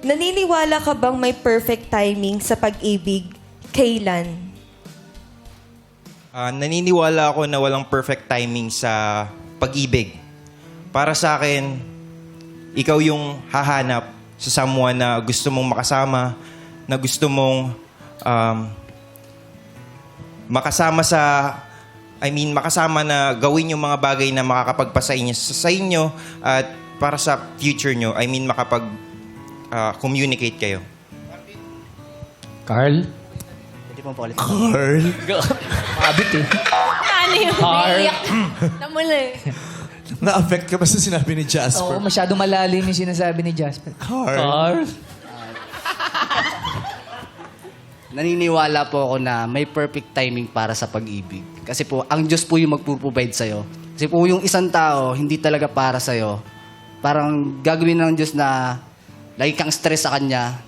Naniniwala ka bang may perfect timing sa pag-ibig? Kailan? Naniniwala ako na walang perfect timing sa pag-ibig. Para sa akin, ikaw yung hahanap sa someone na gusto mong makasama, na gusto mong makasama na gawin yung mga bagay na makakapagpasaya sa inyo at para sa future nyo. Makapag-communicate kayo. Carl? Pwede po ulit. Carl? Abit eh. Ano yung naiyak? Namula eh. Na-affect ka ba sa sinabi ni Oo, Jasper? masyado malalim yung sinasabi ni Jasper. Carl? Naniniwala po ako na may perfect timing para sa pag-ibig. Kasi po, ang Diyos po yung magpo-provide sa'yo. Kasi po yung isang tao, hindi talaga para sa'yo. Parang gagawin ng Diyos na lagi kang stress sa Kanya.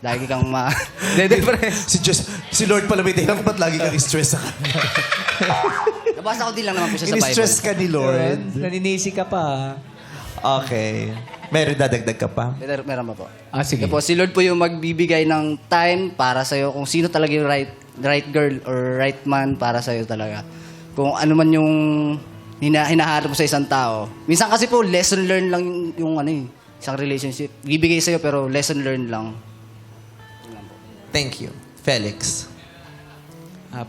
Lagi kang Si Lord pala may dahilan kung ba't lagi kang stress sa kanya. Nabasa ko din lang naman po siya sa Bible. In-stress ka ni Lord. Naninisi ka pa. Okay. Meron dadagdag ka pa? Meron pa po. Sige. Kaya po, si Lord po yung magbibigay ng time para sa'yo kung sino talaga yung right girl or right man para sa'yo talaga. Kung ano man yung hinahanap mo sa isang tao. Minsan kasi po, lesson learned lang yung isang relationship. Bibigay sa'yo pero lesson learned lang. Thank you. Felix.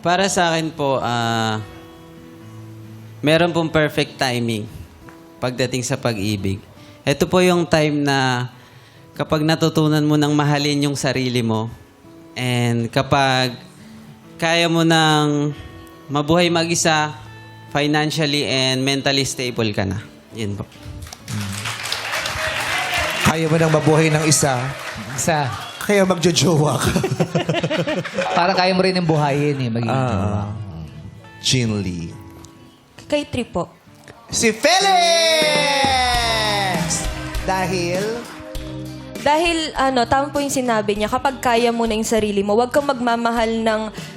Para sa akin po, meron pong perfect timing pagdating sa pag-ibig. Ito po yung time na kapag natutunan mo ng mahalin yung sarili mo and kapag kaya mo ng mabuhay mag-isa, financially and mentally stable ka na. Yun po. Kaya mo nang mabuhay ng isa, Isa. kaya magjojowa ka. Parang kaya mo rin yung buhayin eh. Magiging jowa. Jean Lee. Kay Tri po. Si Felix! Dahil... Dahil, tama po yung sinabi niya, kapag kaya mo na yung sarili mo, huwag kang magmamahal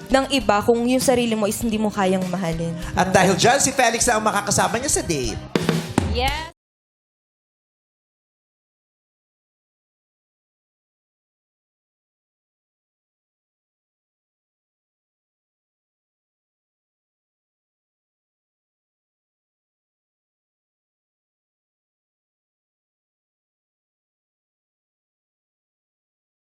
ng iba kung yung sarili mo is hindi mo kayang mahalin. At dahil dyan, si Felix na ang makakasama niya sa date. Yes.